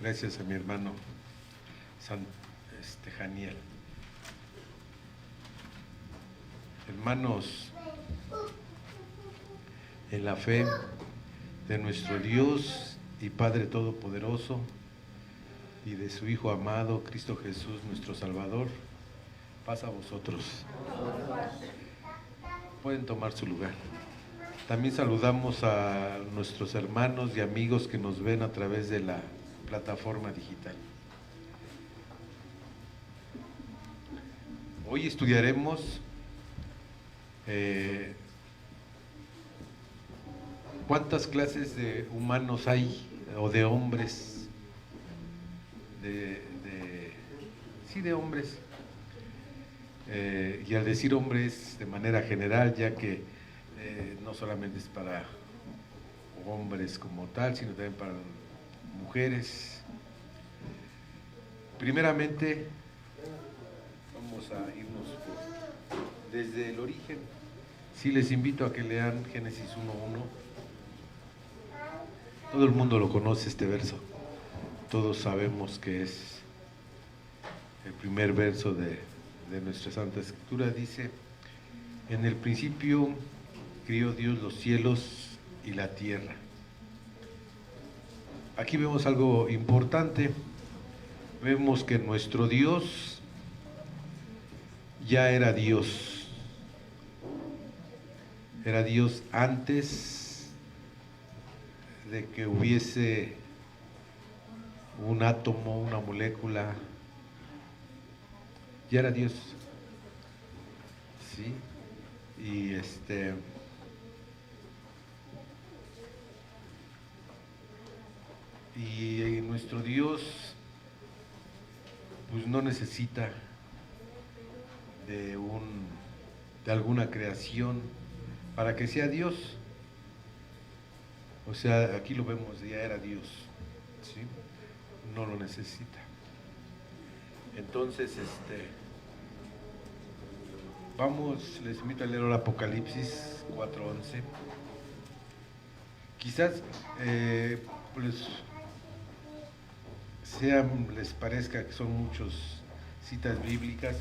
Gracias a mi hermano Janiel. Hermanos, en la fe de nuestro Dios y Padre Todopoderoso y de su Hijo amado, Cristo Jesús, nuestro Salvador, paz a vosotros. Pueden tomar su lugar. También saludamos a nuestros hermanos y amigos que nos ven a través de la plataforma digital. Hoy estudiaremos cuántas clases de humanos hay, o de hombres, de hombres. Y al decir hombres de manera general, ya que no solamente es para hombres como tal, sino también para mujeres. Primeramente, vamos a irnos desde el origen. Sí, les invito a que lean Génesis 1:1. Todo el mundo lo conoce este verso. Todos sabemos que es el primer verso de nuestra Santa Escritura. Dice: en el principio crió Dios los cielos y la tierra. Aquí vemos algo importante. Vemos que nuestro Dios ya era Dios. Era Dios antes de que hubiese un átomo, una molécula. Ya era Dios. ¿Sí? Y nuestro Dios pues no necesita de alguna creación para que sea Dios. O sea, aquí lo vemos, ya era Dios, ¿sí? No lo necesita. Entonces, vamos, les invito a leer el Apocalipsis 4:11. Quizás les parezca que son muchas citas bíblicas,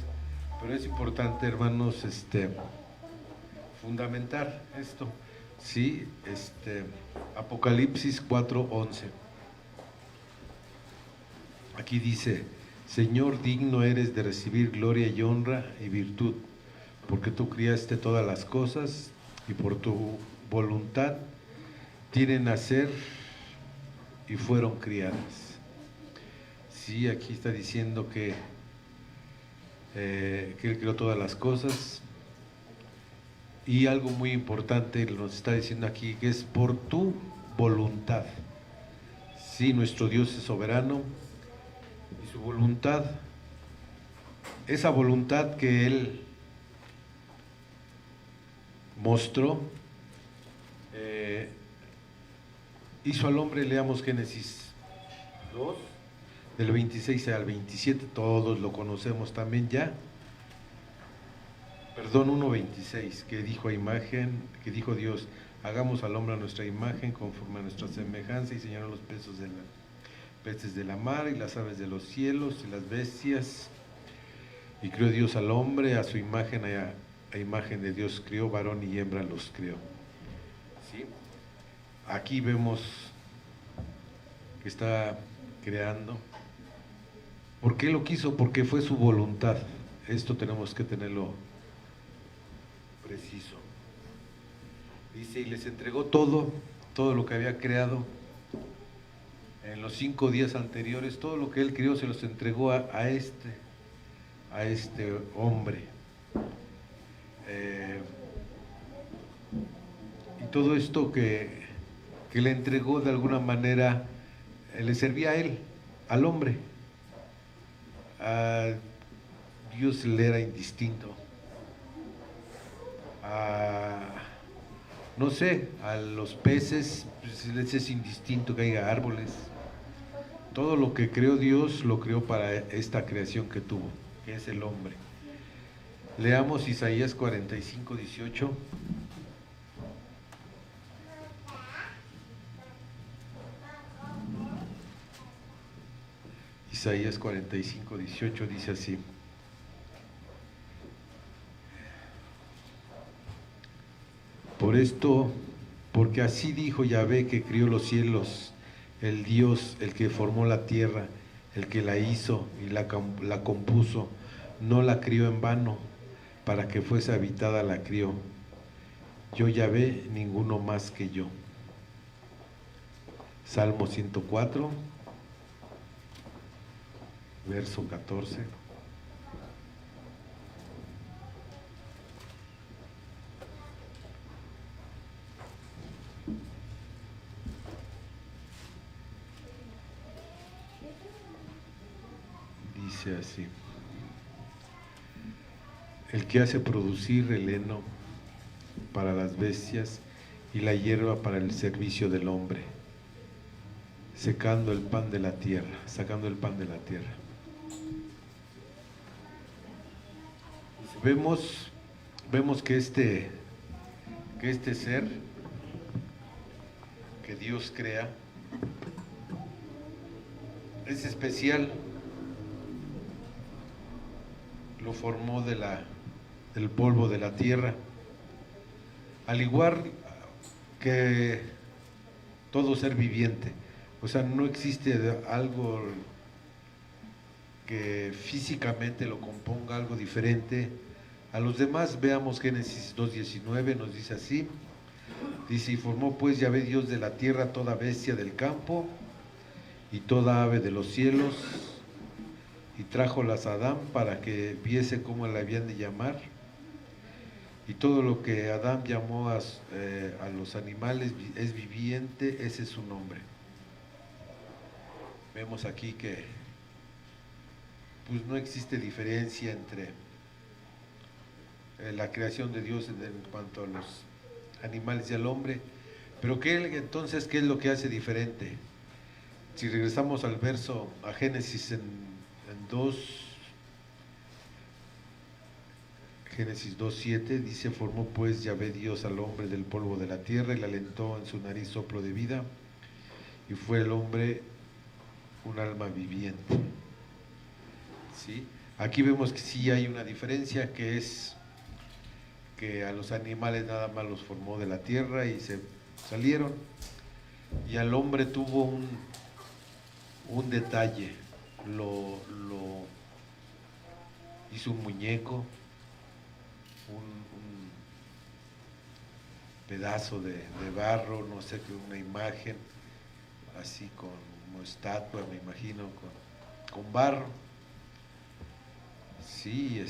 pero es importante, hermanos, fundamentar esto. Sí, Apocalipsis 4:11. Aquí dice: Señor, digno eres de recibir gloria y honra y virtud, porque tú criaste todas las cosas y por tu voluntad tienen nacer y fueron criadas. Sí, aquí está diciendo que Él creó todas las cosas, y algo muy importante nos está diciendo aquí, que es por tu voluntad. Sí, nuestro Dios es soberano, y su voluntad, esa voluntad que Él mostró, hizo al hombre. Leamos Génesis 2, del 26 al 27, todos lo conocemos también ya. Perdón, 1:26, que dijo Dios: hagamos al hombre a nuestra imagen, conforme a nuestra semejanza, y señaló los peces de la mar, y las aves de los cielos, y las bestias. Y creó Dios al hombre, a su imagen, a imagen de Dios crió, varón y hembra los crió. ¿Sí? Aquí vemos que está creando. ¿Por qué lo quiso? Porque fue su voluntad. Esto tenemos que tenerlo preciso. Dice: y les entregó todo lo que había creado en los 5 días anteriores. Todo lo que Él creó se los entregó a este hombre. Y todo esto que le entregó, de alguna manera le servía a él, al hombre. A Dios le era indistinto. No sé, a los peces pues, les es indistinto que haya árboles. Todo lo que creó Dios lo creó para esta creación que tuvo, que es el hombre. Leamos Isaías 45:18. Isaías 45, 18 dice así: por esto, porque así dijo Yahvé, que crió los cielos, el Dios, el que formó la tierra, el que la hizo y la compuso, no la crió en vano, para que fuese habitada la crió. Yo Yahvé, ninguno más que yo. Salmo 104, verso 14. Dice así: el que hace producir el heno para las bestias y la hierba para el servicio del hombre, sacando el pan de la tierra. Vemos que este ser que Dios crea es especial. Lo formó del polvo de la tierra, al igual que todo ser viviente. O sea, no existe algo que físicamente lo componga, algo diferente a los demás. Veamos Génesis 2:19, nos dice así: dice, y formó pues Yahvé Dios de la tierra toda bestia del campo y toda ave de los cielos, y trájolas a Adán para que viese cómo la habían de llamar. Y todo lo que Adán llamó a los animales es viviente, ese es su nombre. Vemos aquí que pues no existe diferencia entre la creación de Dios en cuanto a los animales y al hombre. Pero entonces, ¿qué es lo que hace diferente? Si regresamos al verso, a Génesis Génesis 2:7 dice, formó pues Yahvé Dios al hombre del polvo de la tierra y le alentó en su nariz soplo de vida, y fue el hombre un alma viviente. ¿Sí? Aquí vemos que sí hay una diferencia, que es que a los animales nada más los formó de la tierra y se salieron, y al hombre tuvo un detalle, lo hizo un muñeco, un pedazo de barro, no sé, una imagen así como estatua, me imagino, con barro. Sí,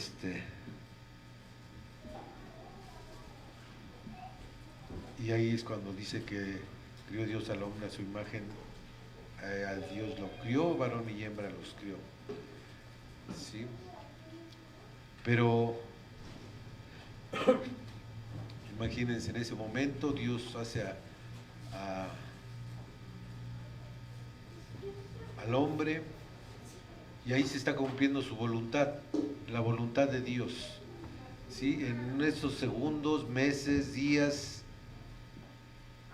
y ahí es cuando dice que crió Dios al hombre a su imagen, a Dios lo crió, varón y hembra los crió. Sí. Pero imagínense, en ese momento Dios hace al hombre, y ahí se está cumpliendo su voluntad, la voluntad de Dios. ¿Sí? En esos segundos, meses, días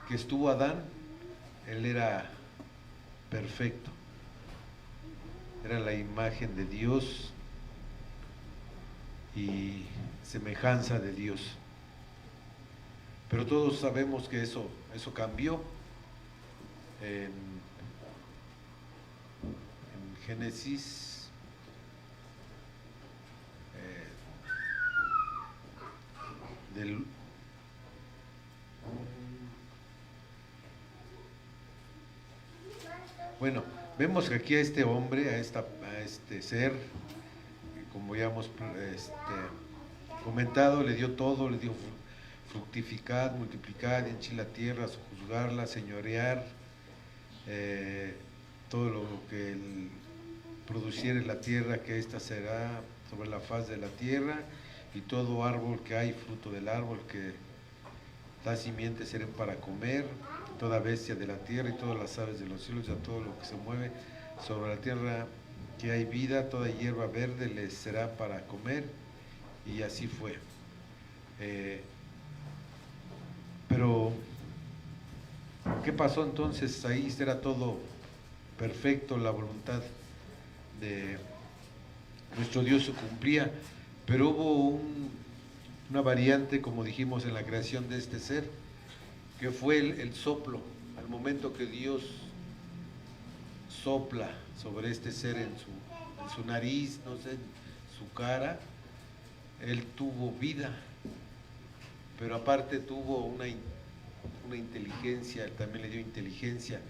que estuvo Adán, él era perfecto, era la imagen de Dios y semejanza de Dios. Pero todos sabemos que eso cambió. En Génesis bueno, vemos que aquí a este hombre, a este ser, como ya hemos comentado, le dio todo, le dio fructificad, multiplicad, henchid la tierra, juzgarla, señorear, todo lo que él produciere la tierra, que ésta será sobre la faz de la tierra, y todo árbol que hay, fruto del árbol que da simiente serán para comer, toda bestia de la tierra y todas las aves de los cielos, y a todo lo que se mueve sobre la tierra que hay vida, toda hierba verde les será para comer. Y así fue. Pero ¿qué pasó entonces? Ahí era todo perfecto, la voluntad de nuestro Dios se cumplía, pero hubo una variante, como dijimos, en la creación de este ser, que fue el soplo. Al momento que Dios sopla sobre este ser en su nariz, no sé, en su cara, él tuvo vida, pero aparte tuvo una inteligencia, también le dio inteligencia,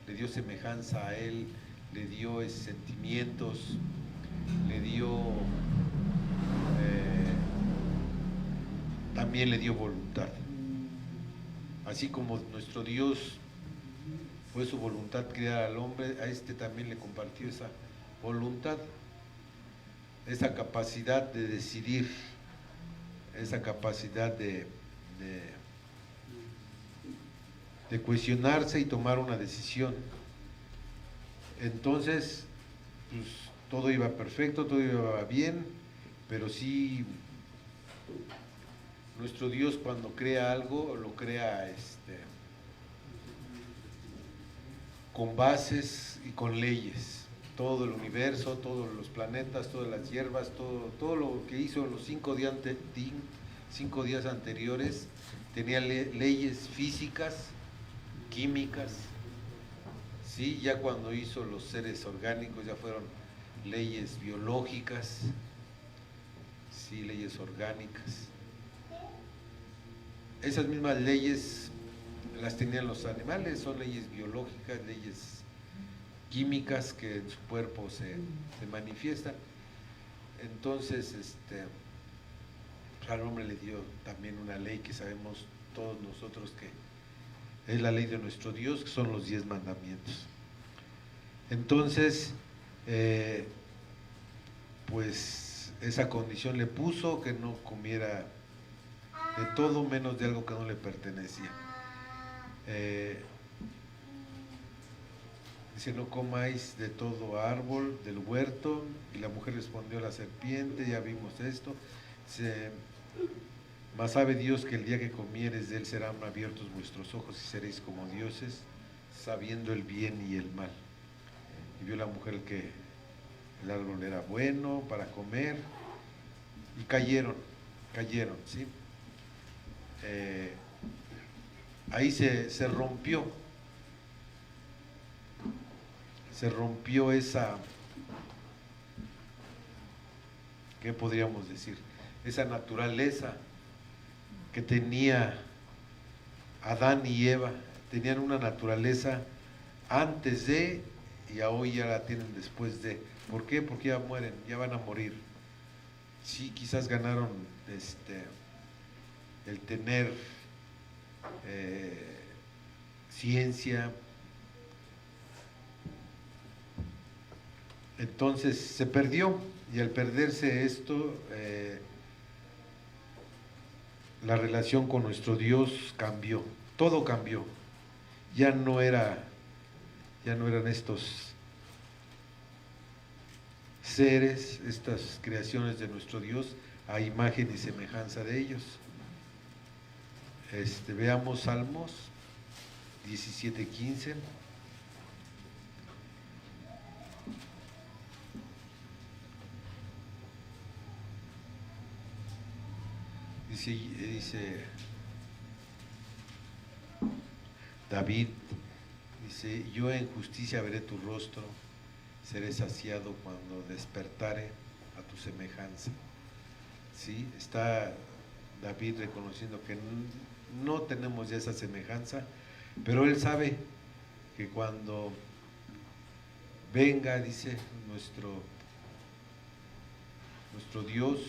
le dio semejanza a él, le dio sentimientos, le dio, también le dio voluntad. Así como nuestro Dios fue su voluntad crear al hombre, a este también le compartió esa voluntad, esa capacidad de decidir, esa capacidad de cuestionarse y tomar una decisión. Entonces, pues todo iba perfecto, todo iba bien, pero sí, nuestro Dios cuando crea algo, lo crea con bases y con leyes. Todo el universo, todos los planetas, todas las hierbas, todo lo que hizo en los 5 días anteriores, tenía leyes físicas, químicas, ¿sí? Ya cuando hizo los seres orgánicos ya fueron leyes biológicas, sí, leyes orgánicas. Esas mismas leyes las tenían los animales, son leyes biológicas, leyes químicas que en su cuerpo se manifiestan. Entonces, al hombre le dio también una ley que sabemos todos nosotros que es la ley de nuestro Dios, que son los 10 mandamientos. Entonces, pues esa condición le puso que no comiera de todo menos de algo que no le pertenecía. Dice, no comáis de todo árbol del huerto, y la mujer respondió a la serpiente, ya vimos esto. Dice, mas sabe Dios que el día que comieres de él serán abiertos vuestros ojos y seréis como dioses, sabiendo el bien y el mal. Y vio la mujer que el árbol era bueno para comer, y cayeron, ¿sí? Ahí se rompió esa, ¿qué podríamos decir? Esa naturaleza que tenía Adán y Eva, tenían una naturaleza antes de, y hoy ya la tienen después de. ¿Por qué? Porque ya mueren, ya van a morir. Sí, quizás ganaron el tener ciencia. Entonces se perdió, y al perderse esto, la relación con nuestro Dios cambió, todo cambió. Ya no eran estos seres, estas creaciones de nuestro Dios, a imagen y semejanza de ellos. Veamos Salmos 17:15. Dice David, dice, yo en justicia veré tu rostro, seré saciado cuando despertare a tu semejanza. ¿Sí? Está David reconociendo que no tenemos ya esa semejanza, pero él sabe que cuando venga, dice, nuestro Dios,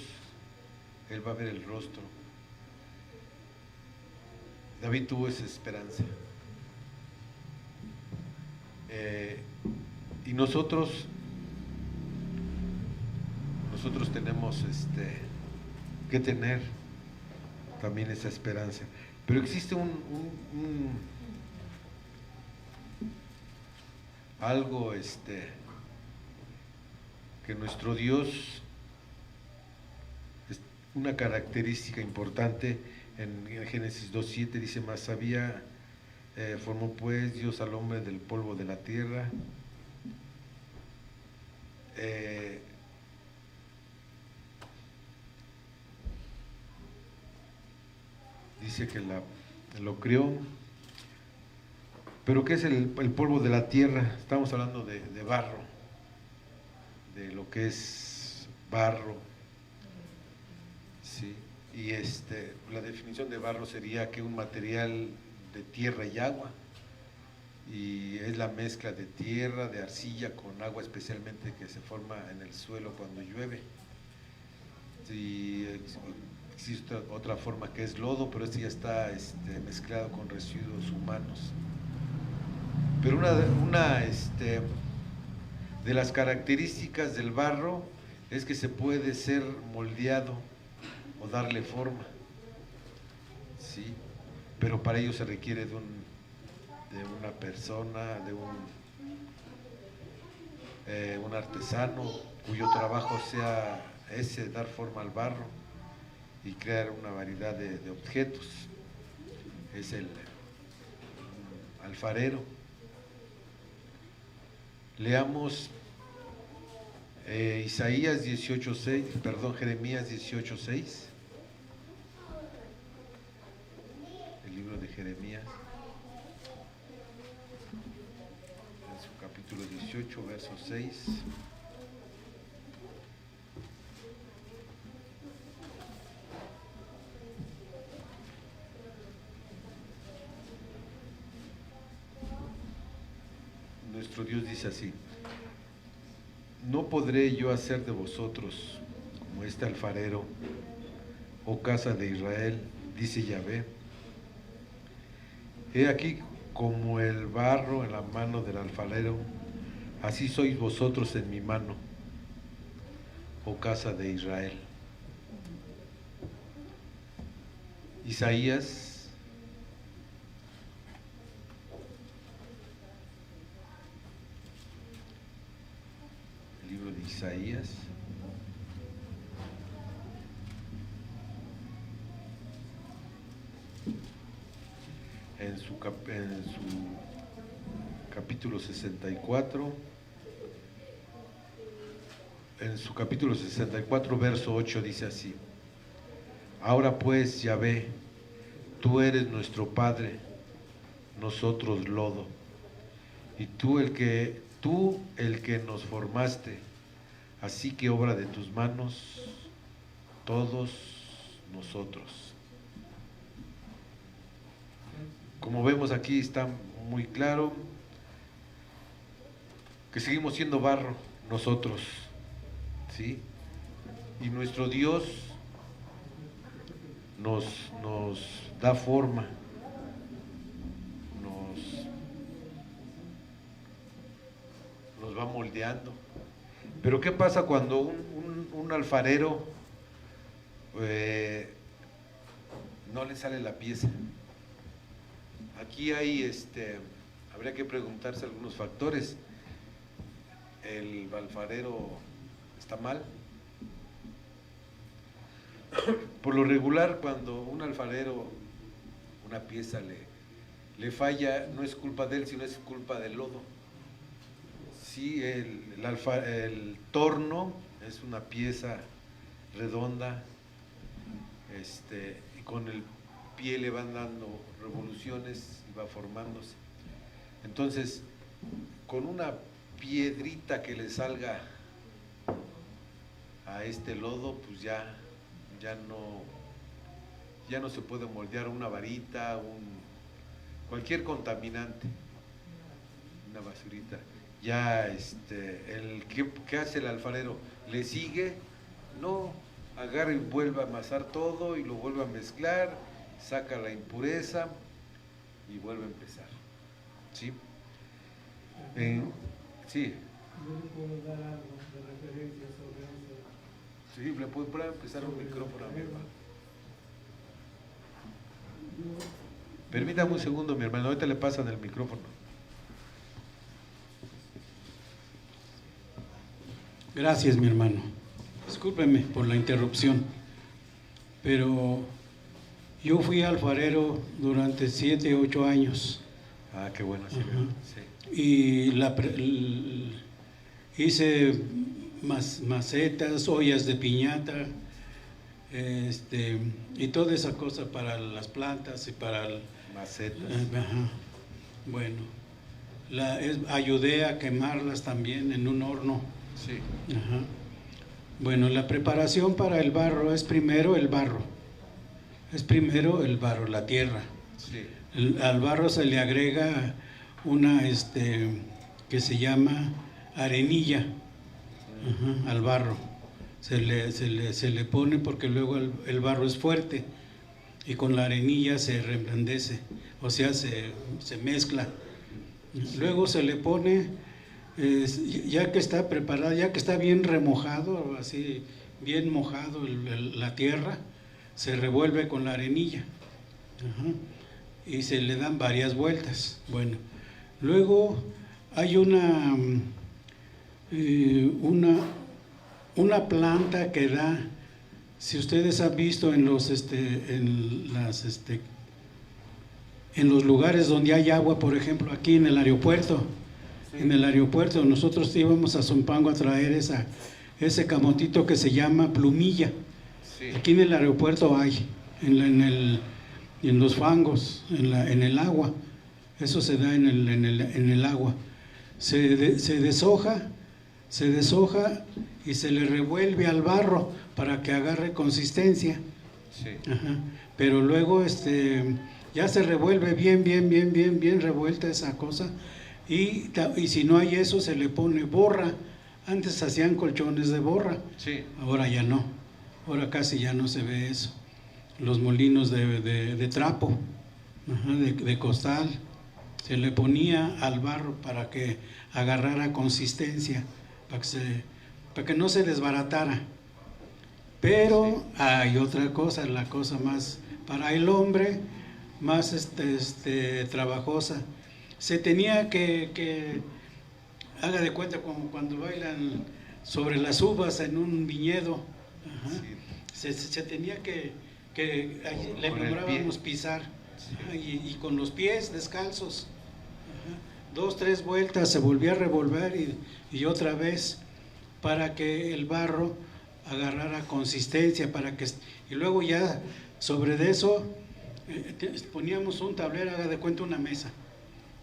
él va a ver el rostro. David tuvo esa esperanza. Y nosotros tenemos que tener también esa esperanza. Pero existe algo que nuestro Dios, es una característica importante. En Génesis 2:7 dice, mas formó pues Dios al hombre del polvo de la tierra. dice que lo creó. Pero ¿qué es el polvo de la tierra? Estamos hablando de barro, de lo que es barro, ¿sí? Y la definición de barro sería que un material de tierra y agua, y es la mezcla de tierra, de arcilla con agua, especialmente que se forma en el suelo cuando llueve. Y existe otra forma que es lodo, pero ya está mezclado con residuos humanos. Pero una de las características del barro es que se puede ser moldeado o darle forma, ¿sí? Pero para ello se requiere de una persona, de un artesano cuyo trabajo sea ese, dar forma al barro y crear una variedad de objetos. Es el alfarero. Leamos Jeremías 18:6. El libro de Jeremías, en su capítulo 18, verso 6. Nuestro Dios dice así: no podré yo hacer de vosotros como este alfarero, oh casa de Israel, dice Yahvé. He aquí como el barro en la mano del alfarero, así sois vosotros en mi mano, oh casa de Israel. Isaías Isaías, en su capítulo 64, verso 8, dice así: ahora pues, Yahvé, tú eres nuestro Padre, nosotros lodo, y tú el que nos formaste, así que obra de tus manos todos nosotros. Como vemos aquí está muy claro que seguimos siendo barro nosotros, ¿sí? Y nuestro Dios nos da forma, nos va moldeando. Pero ¿qué pasa cuando un alfarero no le sale la pieza? Aquí hay, habría que preguntarse algunos factores. ¿El alfarero está mal? Por lo regular, cuando un alfarero, una pieza le falla, no es culpa de él, sino es culpa del lodo. Sí, el torno es una pieza redonda, y con el pie le van dando revoluciones y va formándose. Entonces, con una piedrita que le salga a este lodo, pues ya no se puede moldear una varita, cualquier contaminante, una basurita. Ya ¿qué hace el alfarero? ¿Le sigue? No, agarra y vuelve a amasar todo y lo vuelve a mezclar, saca la impureza y vuelve a empezar. ¿Sí? Sí. ¿No le puedo dar algo de referencia sobre eso? Sí, le puedo empezar un micrófono a mi hermano. Permítame un segundo, mi hermano, ahorita le pasan el micrófono. Gracias, mi hermano. Discúlpeme por la interrupción, pero yo fui alfarero durante 7, 8 años. Ah, qué bueno, sí. Y hice macetas, ollas de piñata, y toda esa cosa para las plantas y para macetas. Ajá. Bueno, ayudé a quemarlas también en un horno. Sí. Ajá. Bueno, la preparación para el barro es primero el barro. La tierra. Sí. Al barro se le agrega una que se llama arenilla. Ajá, al barro. Se le pone porque luego el barro es fuerte y con la arenilla se reblandece, o sea, se mezcla. Luego se le pone, ya que está preparado, ya que está bien remojado, así bien mojado la tierra, se revuelve con la arenilla. Ajá. Y se le dan varias vueltas. Bueno, luego hay una planta que da, si ustedes han visto en los lugares donde hay agua, por ejemplo, aquí en el aeropuerto. Sí. En el aeropuerto nosotros íbamos a Zumpango a traer ese camotito que se llama plumilla. Sí. Aquí en el aeropuerto hay, en los fangos, en el agua. Eso se da en el agua. Se deshoja y se le revuelve al barro para que agarre consistencia. Sí. Ajá. Pero luego ya se revuelve bien revuelta esa cosa, y si no hay eso se le pone borra. Antes hacían colchones de borra. Sí. Ahora ya no, ahora casi ya no se ve eso. Los molinos de trapo, ajá, de costal, se le ponía al barro para que agarrara consistencia, para que no se desbaratara. Pero sí, hay otra cosa, la cosa más para el hombre, más trabajosa. Se tenía que haga de cuenta como cuando bailan sobre las uvas en un viñedo. Ajá. Sí. Se tenía que allí le nombrábamos pisar. Sí. Y con los pies descalzos. Ajá. 2, 3 vueltas se volvía a revolver y otra vez, para que el barro agarrara consistencia, y luego ya sobre de eso poníamos un tablero, haga de cuenta una mesa,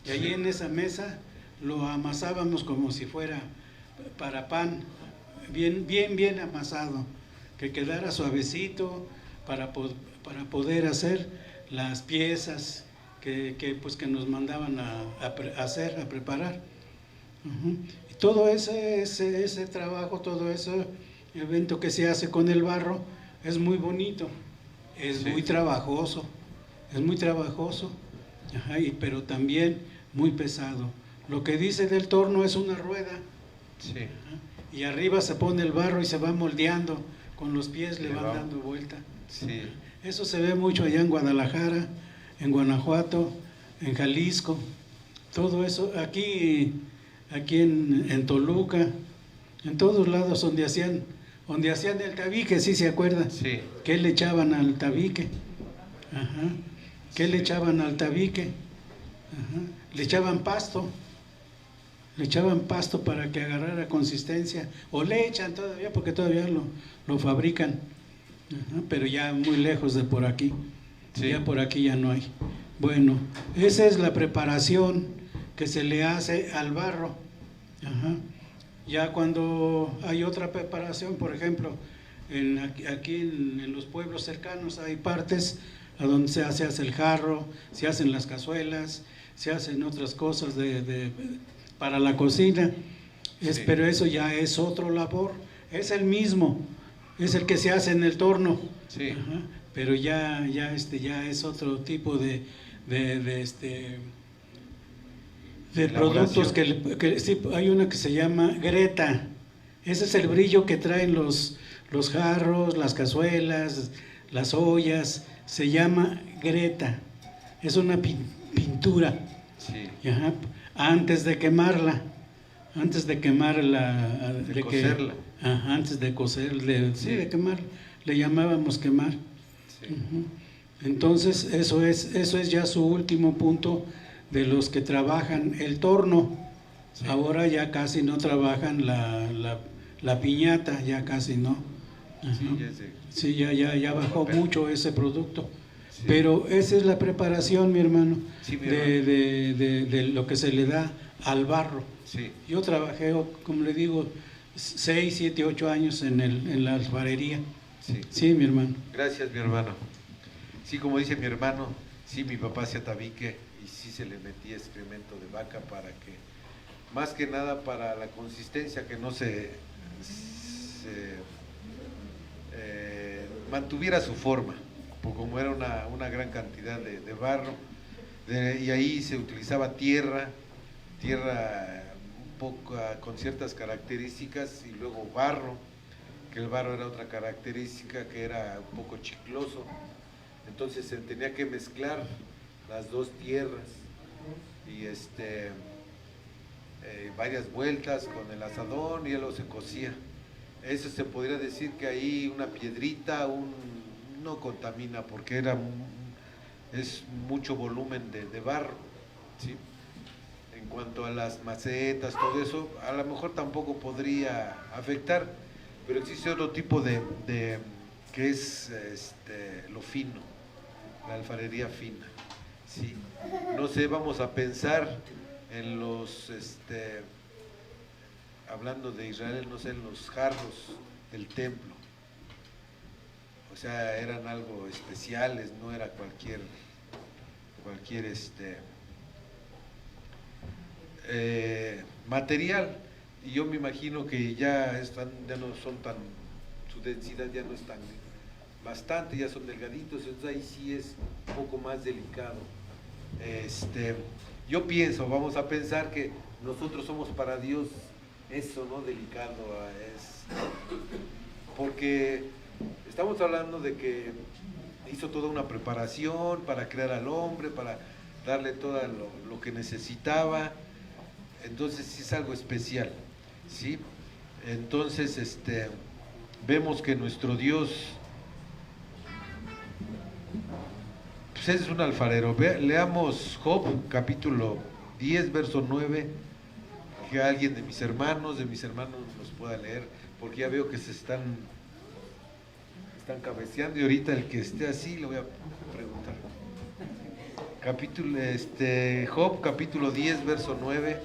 y allí en esa mesa lo amasábamos como si fuera para pan, bien amasado, que quedara suavecito para poder hacer las piezas que nos mandaban a preparar. Uh-huh. Y todo ese trabajo, todo ese evento que se hace con el barro es muy bonito, es sí, muy trabajoso, ajá, pero también muy pesado. Lo que dice del torno es una rueda, sí, ajá, y arriba se pone el barro y se va moldeando, con los pies le van dando vuelta. Sí. Eso se ve mucho allá en Guadalajara, en Guanajuato, en Jalisco, todo eso, aquí en Toluca, en todos lados donde hacían el tabique, ¿sí se acuerdan? Sí. ¿Qué le echaban al tabique? Ajá. ¿Qué sí le echaban al tabique? Ajá. Le echaban pasto para que agarrara consistencia, o le echan todavía, porque todavía lo fabrican. Ajá. Pero ya muy lejos de por aquí. Sí. Ya por aquí ya no hay. Bueno, esa es la preparación que se le hace al barro. Ajá. Ya cuando hay otra preparación, por ejemplo, aquí en los pueblos cercanos hay partes a donde se hace el jarro, se hacen las cazuelas, se hacen otras cosas para la cocina. Sí. Pero eso ya es otro labor, es el mismo, es el que se hace en el torno. Sí. Ajá. Pero ya es otro tipo de productos que sí, hay una que se llama greta. Ese es el brillo que traen los jarros, las cazuelas, las ollas. Se llama greta. Es una pintura. Sí. Ajá. Antes de quemarla. Antes de quemarla. Antes de cocerla. Sí, de quemar. Le llamábamos quemar. Sí. Uh-huh. Entonces eso es ya su último punto de los que trabajan el torno. Sí. Ahora ya casi no trabajan la La piñata ya casi no. Ajá. Sí, ya bajó mucho ese producto. Sí. Pero esa es la preparación, mi hermano, sí, mi hermano. De lo que se le da al barro. Sí. Yo trabajé, como le digo, 6, 7, 8 años en la alfarería. Sí. Sí, mi hermano. Gracias, mi hermano. Sí, como dice mi hermano, sí, mi papá hacía tabique y sí se le metía excremento de vaca para que, más que nada para la consistencia, que no se mantuviera su forma, porque como era una gran cantidad de barro, y ahí se utilizaba tierra un poco con ciertas características, y luego barro, que el barro era otra característica, que era un poco chicloso. Entonces se tenía que mezclar las dos tierras y varias vueltas con el asadón, y luego se cocía. Eso se podría decir que ahí una piedrita no contamina, porque es mucho volumen de barro, ¿sí? En cuanto a las macetas, todo eso, a lo mejor tampoco podría afectar, pero existe otro tipo que es lo fino, la alfarería fina, ¿sí? No sé, vamos a pensar en los, hablando de Israel, no sé, en los jarros del templo. O sea, eran algo especiales, no era cualquier material. Y yo me imagino que ya no son tan, su densidad ya no es tan bastante, ya son delgaditos, entonces ahí sí es un poco más delicado. Yo pienso, vamos a pensar que nosotros somos para Dios eso, ¿no? Delicado, porque estamos hablando de que hizo toda una preparación para crear al hombre, para darle todo lo que necesitaba. Entonces sí es algo especial, ¿sí? Entonces vemos que nuestro Dios pues es un alfarero. Leamos Job capítulo 10 verso 9, que alguien de mis hermanos nos pueda leer, porque ya veo que se están cabeceando, y ahorita el que esté así le voy a preguntar. Job capítulo 10 verso 9.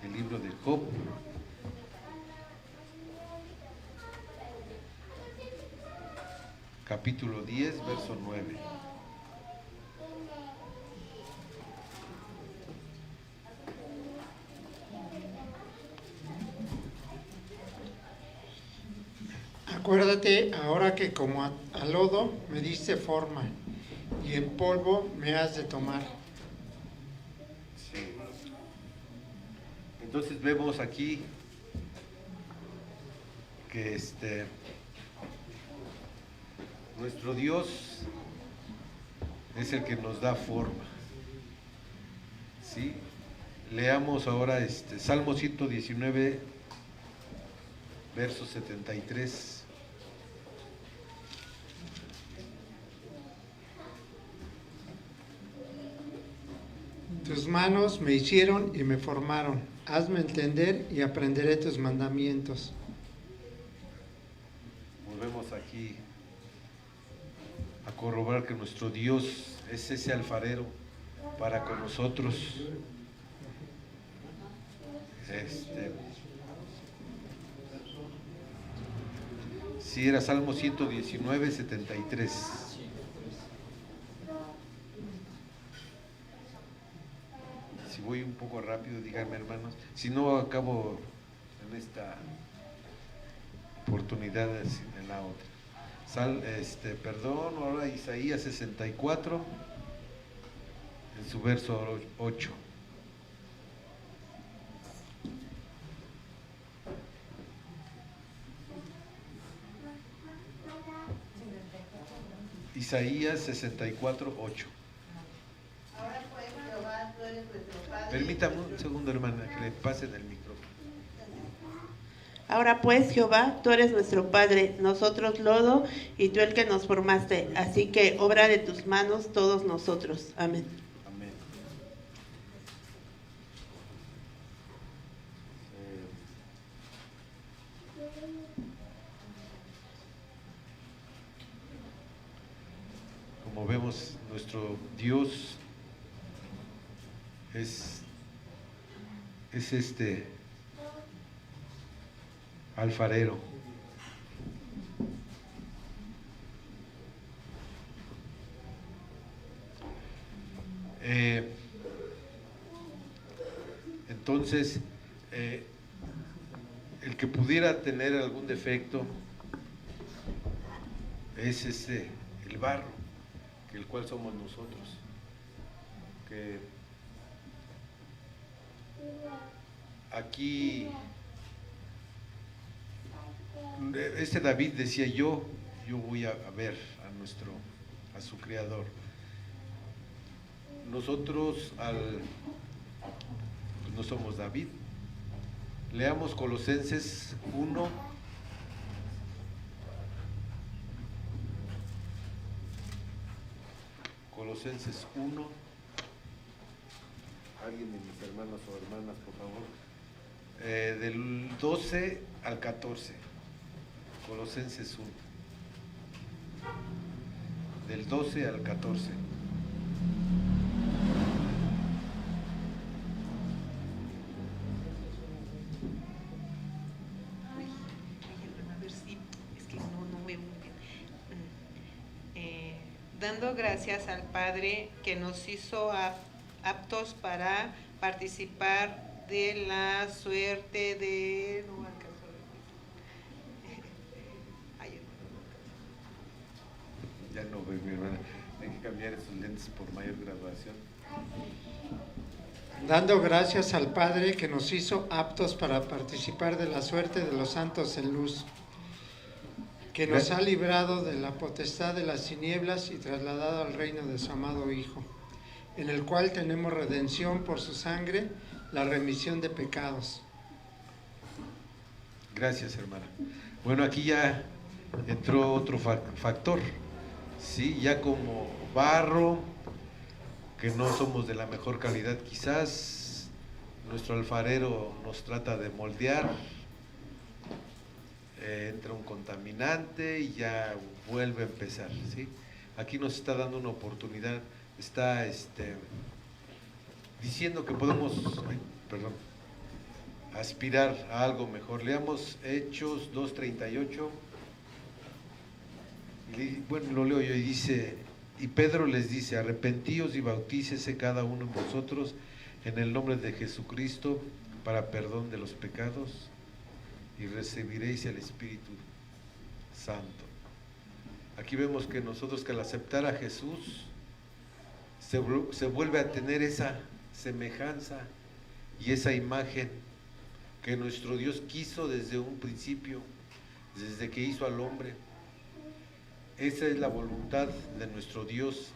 El libro de Job capítulo 10 verso 9. Acuérdate ahora que como a lodo me diste forma, y en polvo me has de tomar. Sí. Entonces vemos aquí que nuestro Dios es el que nos da forma, ¿sí? Leamos ahora Salmo 119 verso 73. Tus manos me hicieron y me formaron. Hazme entender y aprenderé tus mandamientos. Volvemos aquí a corroborar que nuestro Dios es ese alfarero para con nosotros. Sí, era Salmo 119, 73. Si voy un poco rápido, díganme, hermanos. Si no, acabo en esta oportunidad, en la otra. Ahora Isaías 64, en su verso 8. Isaías 64, 8. Ahora pues, Jehová, tú eres nuestro Padre. Permítame un segundo, hermana, que le pasen el micrófono. Ahora pues, Jehová, tú eres nuestro Padre, nosotros lodo, y tú el que nos formaste. Así que obra de tus manos todos nosotros. Amén. Amén. Como vemos, nuestro Dios es alfarero. Entonces, el que pudiera tener algún defecto es el barro, el cual somos nosotros, que aquí David decía, yo voy a ver a su Creador. Nosotros pues no somos David. Leamos Colosenses 1. Colosenses 1. Alguien de mis hermanos o hermanas, por favor. Del 12 al 14. Colosenses 1. Del 12 al 14. A ver si, es que no veo muy bien. Dando gracias al Padre que nos hizo aptos para participar de la suerte de... No alcanzo a ver. Ya no veo, mi hermana. Hay que cambiar esos lentes por mayor graduación. Dando gracias al Padre que nos hizo aptos para participar de la suerte de los santos en luz, que nos ha librado de la potestad de las tinieblas y trasladado al reino de su amado Hijo, en el cual tenemos redención por su sangre, la remisión de pecados. Gracias, hermana. Bueno, aquí ya entró otro factor, ¿sí? Ya como barro, que no somos de la mejor calidad quizás, nuestro alfarero nos trata de moldear, entra un contaminante y ya vuelve a empezar, ¿sí? Aquí nos está dando una oportunidad, está diciendo que podemos, aspirar a algo mejor. Leamos Hechos 2:38. Bueno, lo leo yo y dice: y Pedro les dice, arrepentíos y bautícese cada uno de vosotros en el nombre de Jesucristo para perdón de los pecados y recibiréis el Espíritu Santo. Aquí vemos que nosotros, que al aceptar a Jesús se vuelve a tener esa semejanza y esa imagen que nuestro Dios quiso desde un principio, desde que hizo al hombre. Esa es la voluntad de nuestro Dios.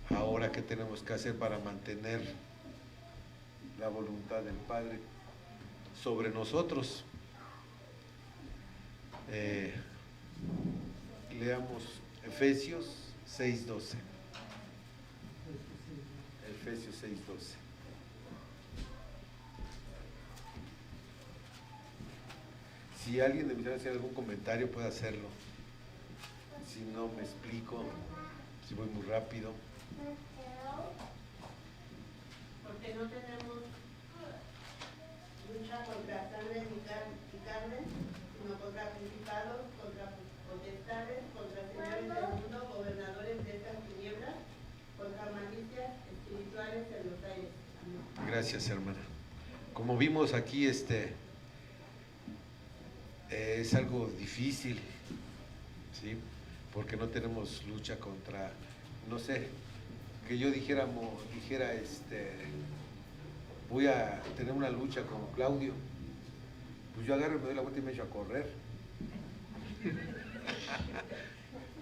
Ahora, ¿qué tenemos que hacer para mantener la voluntad del Padre sobre nosotros? Leamos Efesios 6:12. Efesios 6:12. Si alguien de mis hermanos tiene algún comentario, puede hacerlo. Si no, me explico, si voy muy rápido. Porque no tenemos lucha contra sangre ni carne, sino contra principados, contra potestades, contra señores del mundo, gobernadores de estas tinieblas, contra malicias espirituales en los aires. Amén. Gracias, hermana. Como vimos aquí, es algo difícil, ¿sí? Porque no tenemos lucha contra, no sé, que yo dijera, voy a tener una lucha con Claudio, pues yo agarro, me doy la vuelta y me echo a correr.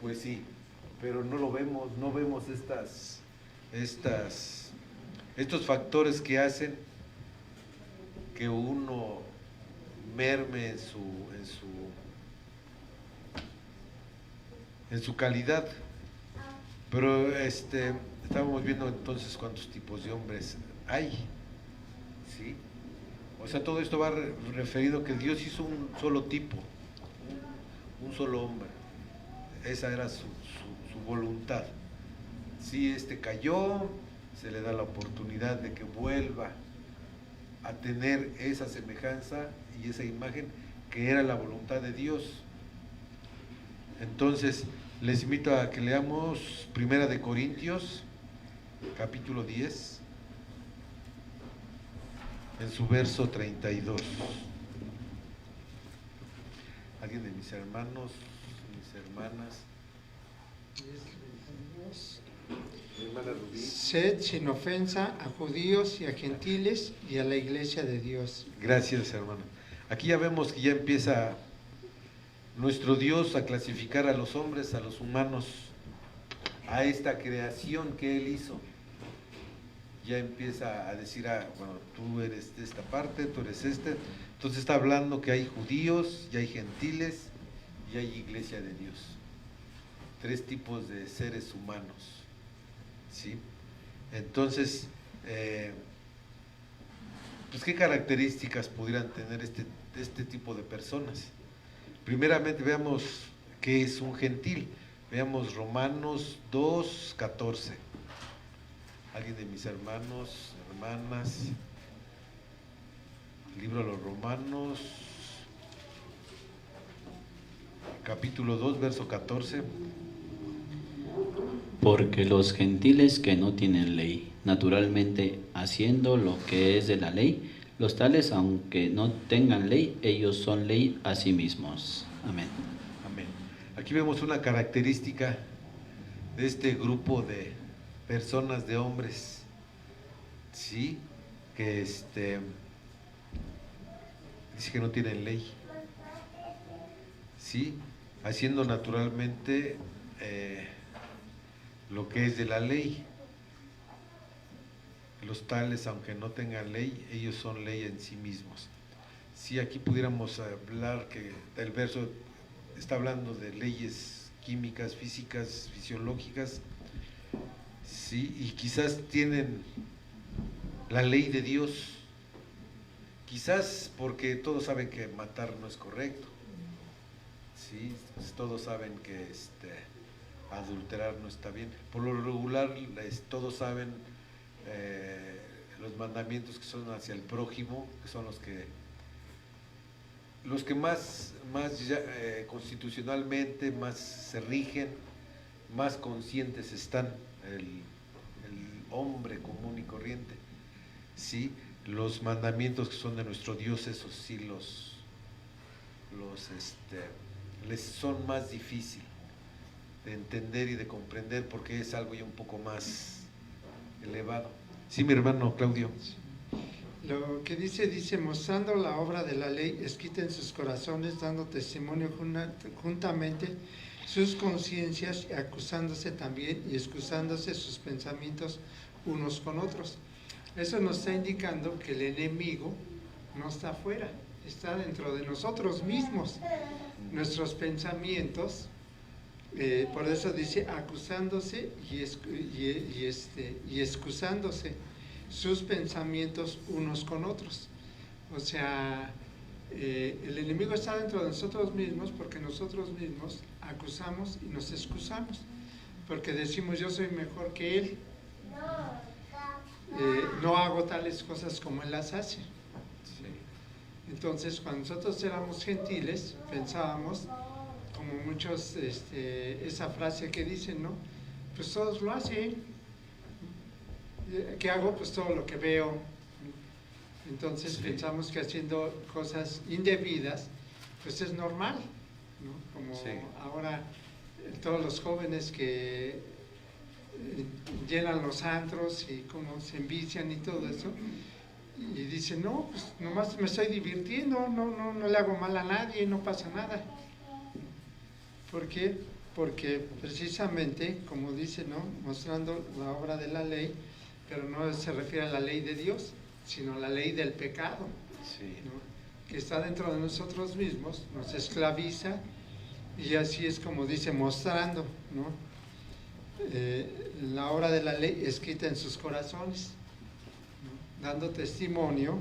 Pues sí, pero no lo vemos, no vemos estos factores que hacen que uno merme en su calidad. Pero estábamos viendo entonces cuántos tipos de hombres hay, ¿sí? O sea, todo esto va referido que Dios hizo un solo tipo, un solo hombre. Esa era su voluntad. Si cayó, se le da la oportunidad de que vuelva a tener esa semejanza y esa imagen que era la voluntad de Dios. Entonces, les invito a que leamos 1 de Corintios, capítulo 10, en su verso 32. ¿Alguien de mis hermanos, mis hermanas? Mi hermana Rubí. Sed sin ofensa a judíos y a gentiles y a la iglesia de Dios. Gracias, hermano. Aquí ya vemos que ya empieza nuestro Dios a clasificar a los hombres, a los humanos, a esta creación que Él hizo. Ya empieza a decir, bueno, tú eres de esta parte, tú eres este. Entonces está hablando que hay judíos, y hay gentiles, y hay iglesia de Dios. 3 tipos de seres humanos, ¿sí? Entonces, pues ¿qué características pudieran tener este tipo de personas? Primeramente veamos qué es un gentil. Veamos Romanos 2:14. ¿Alguien de mis hermanos, hermanas? El libro de los Romanos, capítulo 2, verso 14. Porque los gentiles que no tienen ley, naturalmente haciendo lo que es de la ley, los tales, aunque no tengan ley, ellos son ley a sí mismos. Amén. Amén. Aquí vemos una característica de este grupo de personas, de hombres, ¿sí? Que dice que no tienen ley, ¿sí? Haciendo naturalmente lo que es de la ley. Los tales, aunque no tengan ley, ellos son ley en sí mismos. Si aquí pudiéramos hablar que el verso está hablando de leyes químicas, físicas, fisiológicas, sí, y quizás tienen la ley de Dios, quizás porque todos saben que matar no es correcto, sí, pues todos saben que adulterar no está bien. Por lo regular todos saben los mandamientos que son hacia el prójimo, que son los que más constitucionalmente más se rigen, más conscientes están el hombre común y corriente, ¿sí? Los mandamientos que son de nuestro Dios, esos sí les son más difícil de entender y de comprender porque es algo ya un poco más elevado. Sí, mi hermano Claudio. Lo que dice, mostrando la obra de la ley, escrita en sus corazones, dando testimonio juntamente sus conciencias, acusándose también y excusándose sus pensamientos unos con otros. Eso nos está indicando que el enemigo no está afuera, está dentro de nosotros mismos. Nuestros pensamientos, por eso dice acusándose y excusándose sus pensamientos unos con otros. O sea, el enemigo está dentro de nosotros mismos porque nosotros mismos acusamos y nos excusamos, porque decimos yo soy mejor que él, no hago tales cosas como él las hace. Entonces, cuando nosotros éramos gentiles, pensábamos, como muchos, esa frase que dicen, ¿no? Pues todos lo hacen. ¿Qué hago? Pues todo lo que veo. Entonces pensamos que haciendo cosas indebidas, pues es normal, ¿no? Como ahora todos los jóvenes que llenan los antros y como se envician y todo eso, y dicen, no, pues nomás me estoy divirtiendo, no le hago mal a nadie, no pasa nada. ¿Por qué? Porque precisamente, como dice, ¿no? Mostrando la obra de la ley, pero no se refiere a la ley de Dios, sino a la ley del pecado, ¿no? que está dentro de nosotros mismos, nos esclaviza, y así es como dice, mostrando, ¿no? La obra de la ley escrita en sus corazones, ¿no? Dando testimonio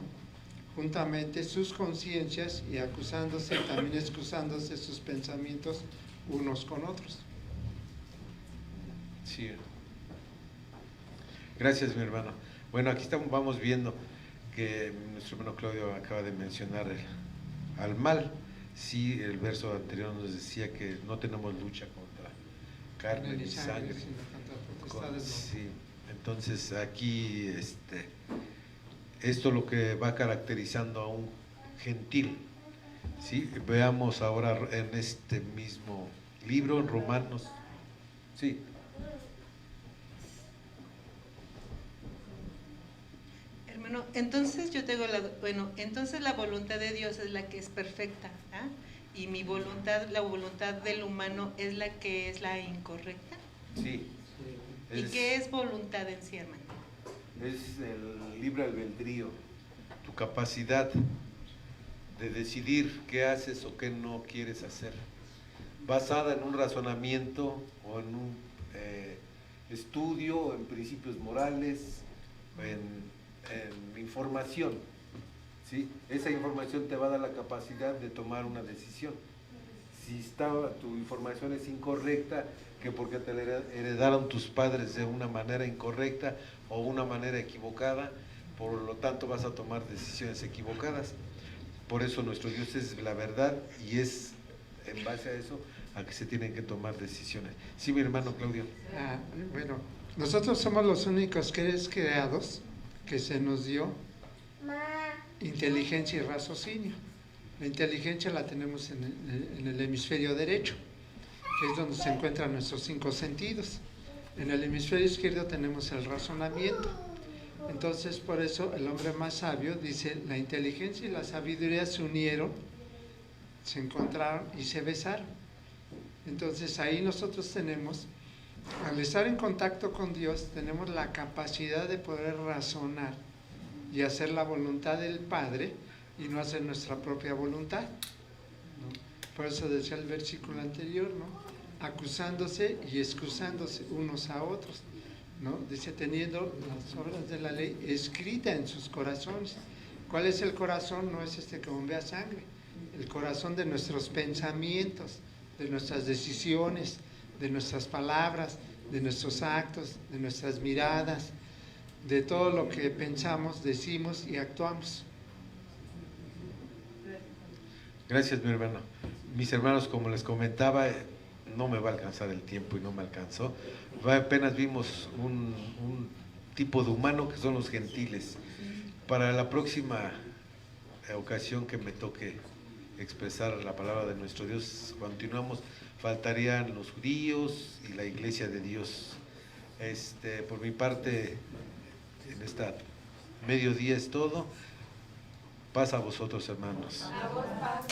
juntamente sus conciencias y acusándose, también excusándose sus pensamientos unos con otros. Sí. Gracias, mi hermano. Bueno, aquí vamos viendo que nuestro hermano Claudio acaba de mencionar al mal. Sí, el verso anterior nos decía que no tenemos lucha contra carne ni sangre. Sí, entonces aquí esto lo que va caracterizando a un gentil. ¿Sí? Veamos ahora en este mismo libro, en Romanos. Sí. Hermano, entonces yo tengo entonces la voluntad de Dios es la que es perfecta, ¿ah? Y mi voluntad, la voluntad del humano es la que es la incorrecta. Sí. ¿Y qué es voluntad en sí, hermano? Es el libre albedrío, tu capacidad de decidir qué haces o qué no quieres hacer, basada en un razonamiento o en un estudio, o en principios morales, en información, ¿sí? Esa información te va a dar la capacidad de tomar una decisión. Si tu información es incorrecta, que porque te la heredaron tus padres de una manera incorrecta o una manera equivocada, por lo tanto vas a tomar decisiones equivocadas. Por eso nuestro Dios es la verdad y es en base a eso a que se tienen que tomar decisiones. Sí, mi hermano Claudio. Bueno, nosotros somos los únicos seres creados que se nos dio inteligencia y raciocinio. La inteligencia la tenemos en el hemisferio derecho, que es donde se encuentran nuestros 5 sentidos. En el hemisferio izquierdo tenemos el razonamiento. Entonces, por eso el hombre más sabio dice, la inteligencia y la sabiduría se unieron, se encontraron y se besaron. Entonces ahí nosotros tenemos, al estar en contacto con Dios, tenemos la capacidad de poder razonar y hacer la voluntad del Padre y no hacer nuestra propia voluntad, ¿no? Por eso decía el versículo anterior, ¿no? Acusándose y excusándose unos a otros, ¿no? Dice, teniendo las obras de la ley escritas en sus corazones. ¿Cuál es el corazón? No es que bombea sangre, el corazón de nuestros pensamientos, de nuestras decisiones, de nuestras palabras, de nuestros actos, de nuestras miradas, de todo lo que pensamos, decimos y actuamos. Gracias, mi hermano. Mis hermanos, como les comentaba, no me va a alcanzar el tiempo y no me alcanzó. Apenas vimos un tipo de humano que son los gentiles. Para la próxima ocasión que me toque expresar la palabra de nuestro Dios, continuamos, faltarían los judíos y la iglesia de Dios. Por mi parte, en esta mediodía es todo. Paz a vosotros, hermanos. A vos paz.